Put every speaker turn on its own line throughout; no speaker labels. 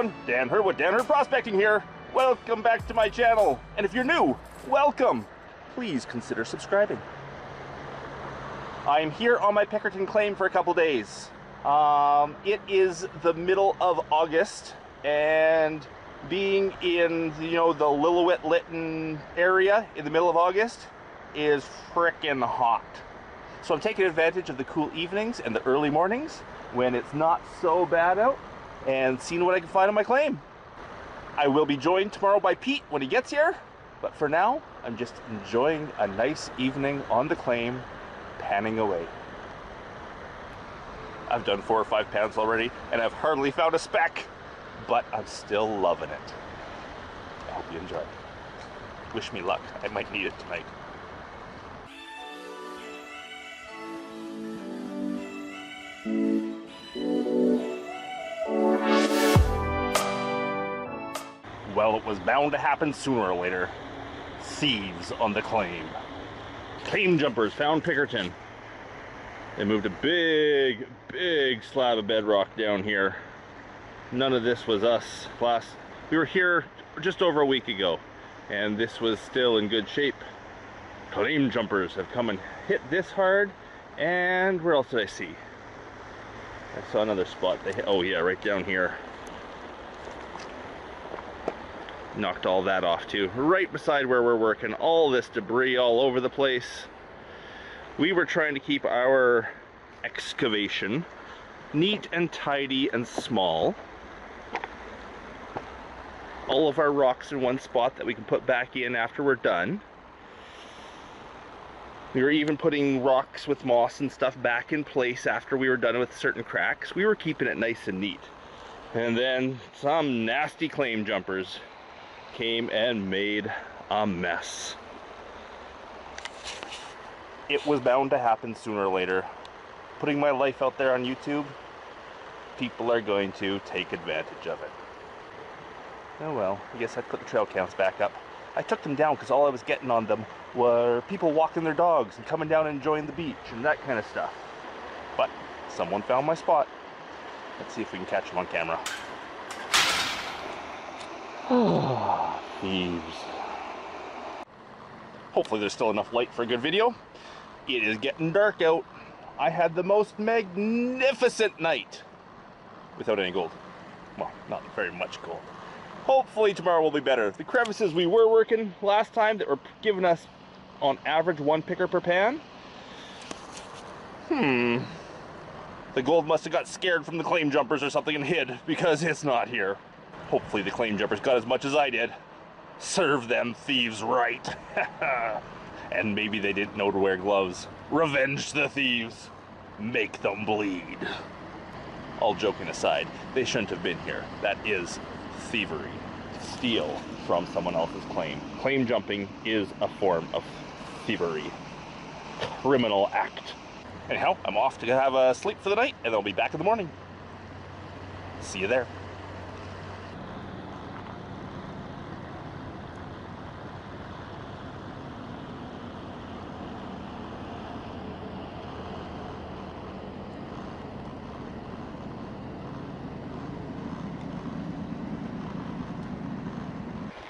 everyone, Dan Hurd with Dan Hurd Prospecting here. Welcome back to my channel. And if you're new, welcome. Please consider subscribing. I'm here on my Pickerton claim for a couple days. It is the middle of August, and being in, the Lillooet-Lytton area in the middle of August is frickin' hot. So I'm taking advantage of the cool evenings and the early mornings when it's not so bad out and seeing what I can find on my claim. I will be joined tomorrow by Pete when he gets here, but for now, I'm just enjoying a nice evening on the claim, panning away. I've done 4 or 5 pans already, and I've hardly found a speck, but I'm still loving it. I hope you enjoy. Wish me luck. I might need it tonight. Well, it was bound to happen sooner or later. Thieves on the claim. Claim jumpers found Pickerton. They moved a big slab of bedrock down here. None of this was us. We were here just over a week ago, and this was still in good shape. Claim jumpers have come and hit this hard, and where else did I see? I saw another spot. Oh yeah, right down here. Knocked all that off too. Right beside where we're working. All this debris all over the place. We were trying to keep our excavation neat and tidy and small. All of our rocks in one spot that we can put back in after we're done. We were even putting rocks with moss and stuff back in place after we were done with certain cracks. We were keeping it nice and neat. And then some nasty claim jumpers came and made a mess. It was bound to happen sooner or later. Putting my life out there on YouTube, people are going to take advantage of it. Oh well, I guess I put the trail cams back up. I took them down because all I was getting on them were people walking their dogs and coming down and enjoying the beach and that kind of stuff. But someone found my spot. Let's see if we can catch them on camera. Thieves. Hopefully there's still enough light for a good video. It is getting dark out. I had the most magnificent night without any gold. Well, not very much gold. Hopefully tomorrow will be better. The crevices we were working last time that were giving us on average 1 picker per pan. The gold must have got scared from the claim jumpers or something and hid because it's not here. Hopefully the claim jumpers got as much as I did. Serve them thieves right. And maybe they didn't know to wear gloves. Revenge the thieves. Make them bleed. All joking aside, they shouldn't have been here. That is thievery. Steal from someone else's claim. Claim jumping is a form of thievery. Criminal act. Anyhow, I'm off to have a sleep for the night, and I'll be back in the morning. See you there.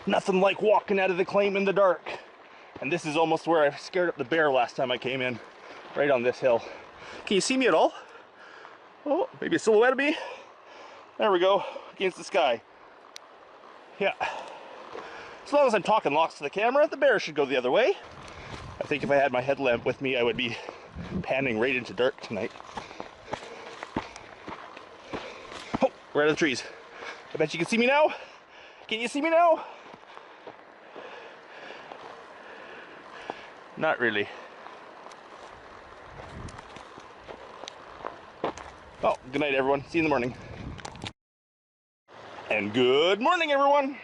Nothing like walking out of the claim in the dark. And this is almost where I scared up the bear last time I came in. Right on this hill. Can you see me at all? Oh, maybe a silhouette of me. There we go, against the sky. Yeah. As long as I'm talking locks to the camera, the bear should go the other way. I think if I had my headlamp with me, I would be panning right into dark tonight. Oh, we're out of the trees. I bet you can see me now. Can you see me now? Not really. Oh, good night everyone. See you in the morning. And good morning everyone.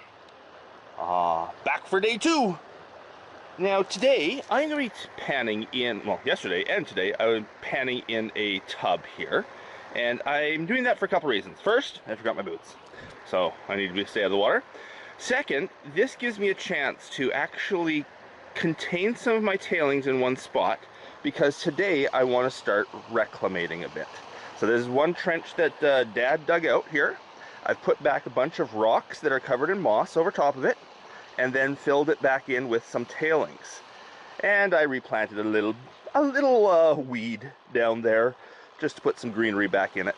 Back for day 2. Now today I'm going to be panning in, well yesterday and today I was panning in a tub here. And I'm doing that for a couple reasons. First, I forgot my boots. So I need to stay out of the water. Second, this gives me a chance to actually contain some of my tailings in one spot, because today I want to start reclamating a bit. So there's one trench that Dad dug out here. I've put back a bunch of rocks that are covered in moss over top of it, and then filled it back in with some tailings. And I replanted a little weed down there just to put some greenery back in it.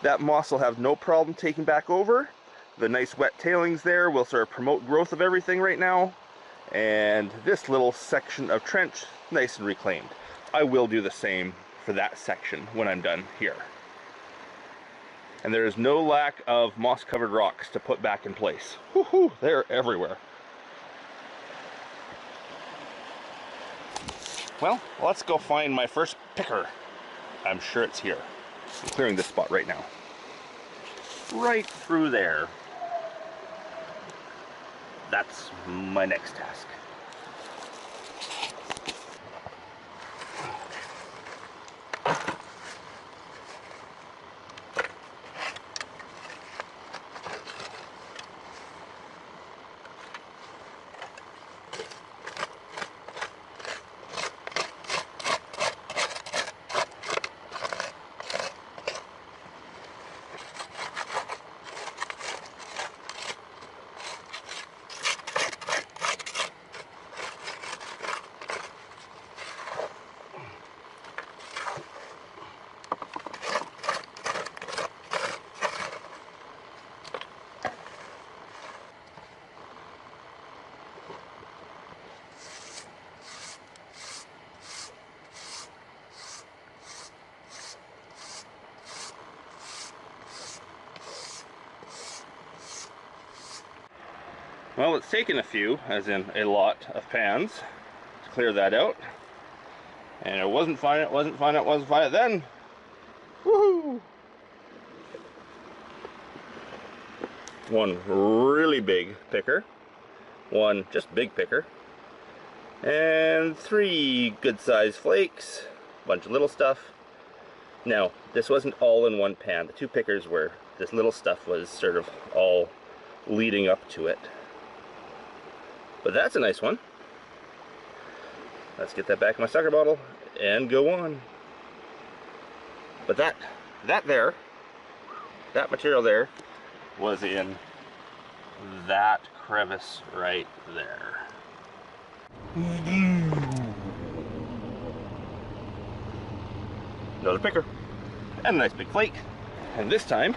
That moss will have no problem taking back over. The nice wet tailings there will sort of promote growth of everything right now. And this little section of trench, nice and reclaimed. I will do the same for that section when I'm done here. And there is no lack of moss-covered rocks to put back in place. Woohoo! They're everywhere. Well, let's go find my first picker. I'm sure it's here. I'm clearing this spot right now. Right through there. That's my next task. Well, it's taken a few, as in a lot of pans, to clear that out. And it wasn't fine, it wasn't fine, it wasn't fine then. Woohoo! One really big picker, one just big picker, and 3 good-sized flakes, a bunch of little stuff. Now, this wasn't all in one pan. The 2 pickers were, this little stuff was sort of all leading up to it. But that's a nice one. Let's get that back in my sucker bottle and go on. But that material there was in that crevice right there. Another picker and a nice big flake. And this time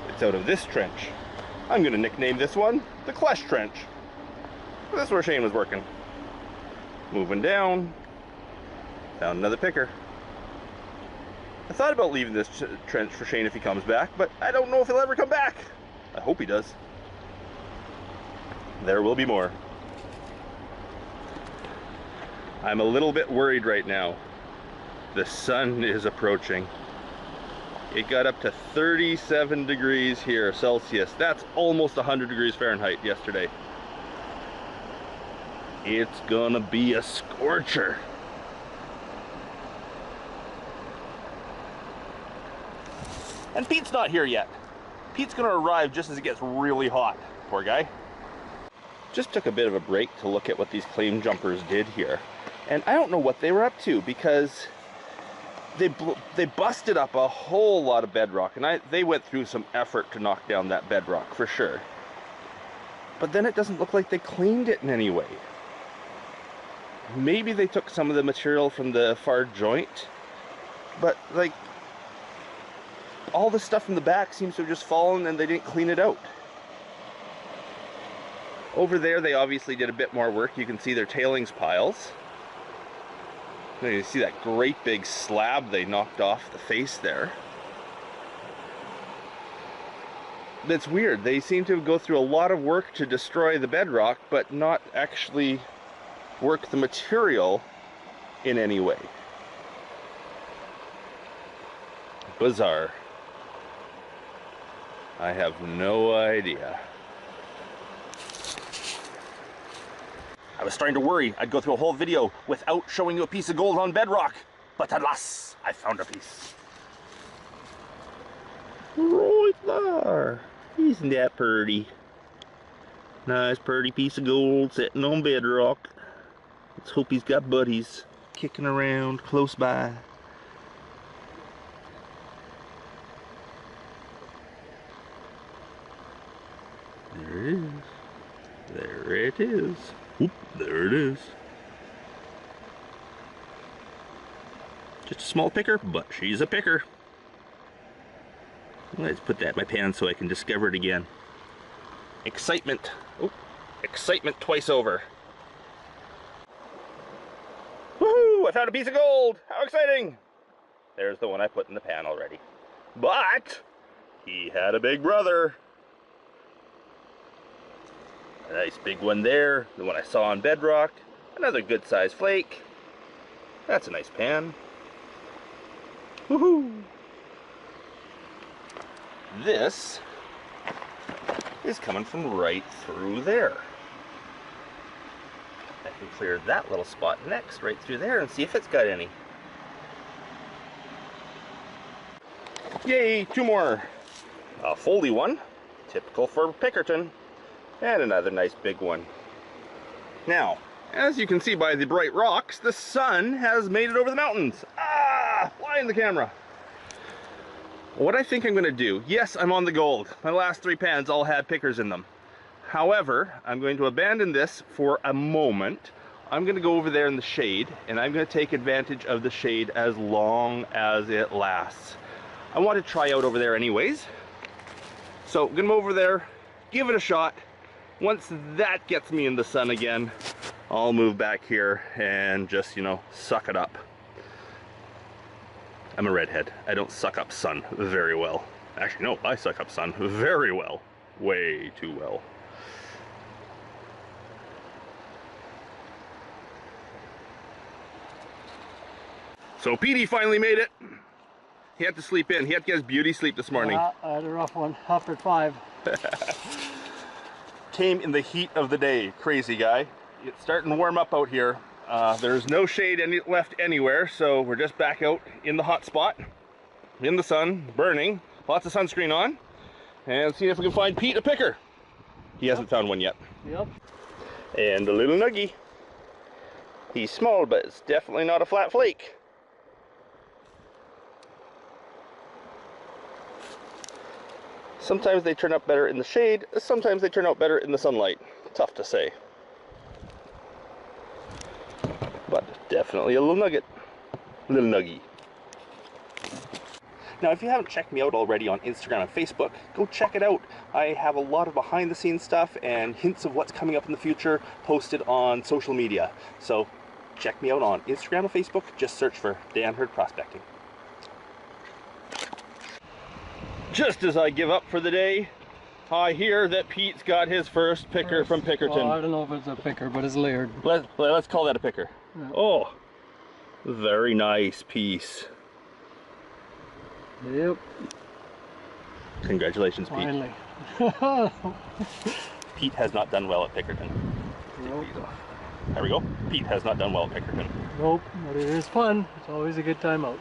it's out of this trench. I'm going to nickname this one the Clutch Trench. That's where Shane was working. Moving down, found another picker. I thought about leaving this trench for Shane if he comes back, but I don't know if he'll ever come back. I hope he does. There will be more. I'm a little bit worried right now. The sun is approaching. It got up to 37 degrees here, Celsius. That's almost 100 degrees Fahrenheit yesterday. It's gonna be a scorcher. And Pete's not here yet. Pete's gonna arrive just as it gets really hot. Poor guy. Just took a bit of a break to look at what these claim jumpers did here. And I don't know what they were up to, because they busted up a whole lot of bedrock, and they went through some effort to knock down that bedrock for sure. But then it doesn't look like they cleaned it in any way. Maybe they took some of the material from the far joint, but like all the stuff in the back seems to have just fallen and they didn't clean it out. Over there they obviously did a bit more work. You can see their tailings piles. You can see that great big slab they knocked off the face there. That's weird. They seem to go through a lot of work to destroy the bedrock, but not actually work the material in any way. Bizarre. I have no idea. I was starting to worry I'd go through a whole video without showing you a piece of gold on bedrock, but alas, I found a piece. Right there. Isn't that pretty? Nice pretty piece of gold sitting on bedrock. Let's hope he's got buddies kicking around close by. There it is. There it is. Oop, there it is. Just a small picker, but she's a picker. Let's put that in my pan so I can discover it again. Excitement. Oh, excitement twice over. Woohoo! I found a piece of gold! How exciting! There's the one I put in the pan already. But he had a big brother. A nice big one there. The one I saw on bedrock. Another good sized flake. That's a nice pan. Woohoo! This is coming from right through there. I can clear that little spot next, right through there, and see if it's got any. Yay, two more. A foldy one, typical for Pickerton, and another nice big one. Now, as you can see by the bright rocks, the sun has made it over the mountains. Ah, fly in the camera. What I think I'm going to do, yes, I'm on the gold. My last 3 pans all had pickers in them. However, I'm going to abandon this for a moment. I'm going to go over there in the shade, and I'm going to take advantage of the shade as long as it lasts. I want to try out over there anyways. So I'm going to move over there, give it a shot. Once that gets me in the sun again, I'll move back here and just, you know, suck it up. I'm a redhead. I don't suck up sun very well. Actually, no, I suck up sun very well. Way too well. So Petey finally made it. He had to sleep in. He had to get his beauty sleep this morning.
I had a rough one. Up at 5.
Came in the heat of the day. Crazy guy. It's starting to warm up out here. There's no shade left anywhere, so we're just back out in the hot spot, in the sun, burning, lots of sunscreen on, and see if we can find Pete a picker. He hasn't found one yet.
Yep.
And a little nuggie. He's small, but it's definitely not a flat flake. Sometimes they turn out better in the shade, sometimes they turn out better in the sunlight. Tough to say. But definitely a little nugget. Little nuggie. Now, if you haven't checked me out already on Instagram and Facebook, go check it out. I have a lot of behind the scenes stuff and hints of what's coming up in the future posted on social media. So check me out on Instagram and Facebook. Just search for Dan Hurd Prospecting. Just as I give up for the day, I hear that Pete's got his first picker from Pickerton.
Well, I don't know if it's a picker, but it's layered.
Let's call that a picker.
Yeah.
Oh, very nice piece.
Yep.
Congratulations, Pete.
Finally.
Pete has not done well at Pickerton.
Nope.
There we go. Pete has not done well at Pickerton.
Nope, but it is fun. It's always a good time out.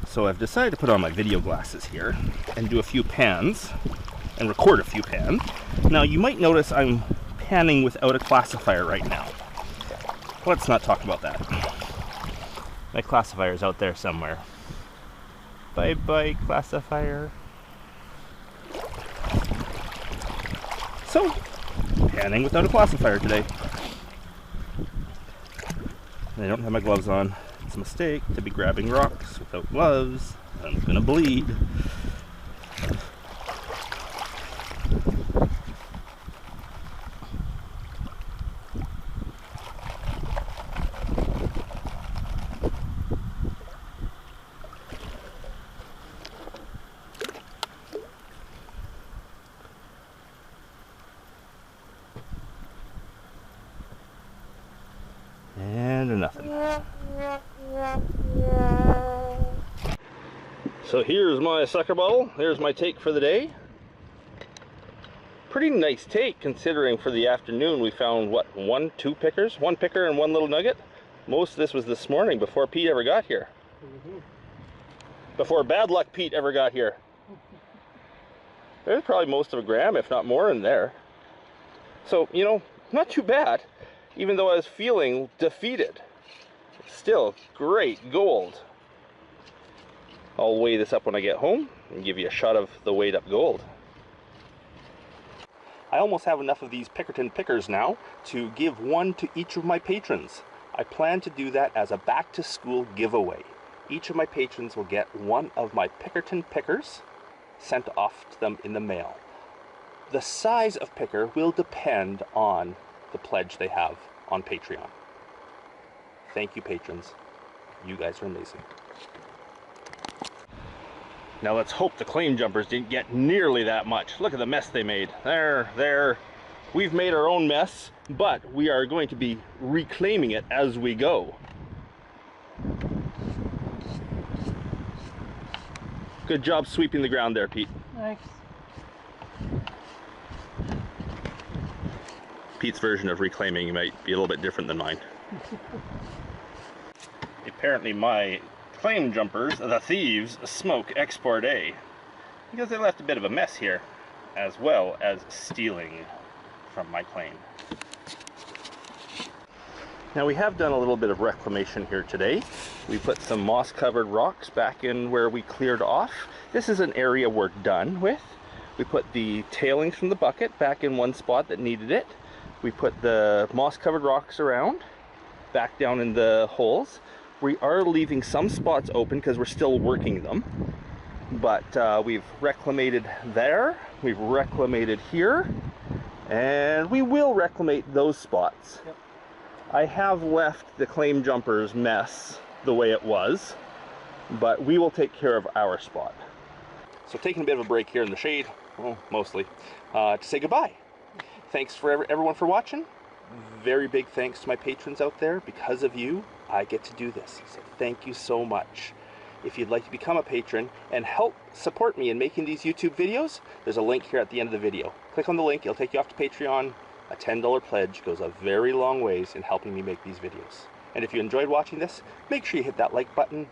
So I've decided to put on my video glasses here and do a few pans and record a few pans. Now you might notice I'm panning without a classifier right now. Let's not talk about that. My classifier's out there somewhere. Bye bye, classifier. So, panning without a classifier today. I don't have my gloves on. It's a mistake to be grabbing rocks without gloves. I'm gonna bleed. And nothing. So here's my sucker bottle. There's my take for the day. Pretty nice take considering for the afternoon we found what, 2 pickers? 1 picker and 1 little nugget. Most of this was this morning before Pete ever got here. Before bad luck Pete ever got here. There's probably most of a gram, if not more, in there. So, you know, not too bad, even though I was feeling defeated. Still great gold. I'll weigh this up when I get home and give you a shot of the weighed up gold. I almost have enough of these Pickerton pickers now to give one to each of my patrons. I plan to do that as a back-to-school giveaway. Each of my patrons will get one of my Pickerton pickers sent off to them in the mail. The size of picker will depend on the pledge they have on Patreon. Thank you, patrons. You guys are amazing. Now let's hope the claim jumpers didn't get nearly that much. Look at the mess they made. There. We've made our own mess, but we are going to be reclaiming it as we go. Good job sweeping the ground there, Pete.
Thanks.
Pete's version of reclaiming might be a little bit different than mine. Apparently my claim jumpers, the Thieves, smoke Export A because they left a bit of a mess here, as well as stealing from my claim. Now we have done a little bit of reclamation here today. We put some moss-covered rocks back in where we cleared off. This is an area we're done with. We put the tailings from the bucket back in one spot that needed it. We put the moss-covered rocks around, back down in the holes. We are leaving some spots open because we're still working them. But we've reclamated there, we've reclamated here, and we will reclamate those spots.
Yep. I
have left the claim jumpers mess the way it was, but we will take care of our spot. So taking a bit of a break here in the shade, well, mostly, to say goodbye. Thanks for everyone for watching. Very big thanks to my patrons out there. Because of you, I get to do this. So thank you so much. If you'd like to become a patron and help support me in making these YouTube videos, there's a link here at the end of the video. Click on the link, it'll take you off to Patreon. A $10 pledge goes a very long ways in helping me make these videos. And if you enjoyed watching this, make sure you hit that like button,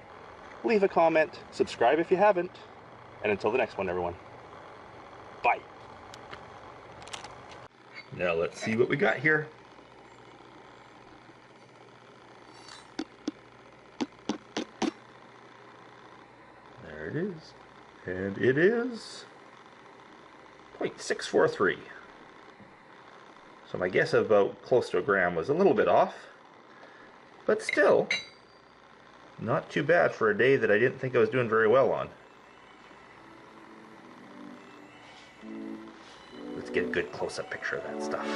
leave a comment, subscribe if you haven't, and until the next one, everyone, bye. Now let's see what we got here. There it is. And it is 0.643. So my guess of about close to a gram was a little bit off, but still not too bad for a day that I didn't think I was doing very well on. Let's get a good close-up picture of that stuff.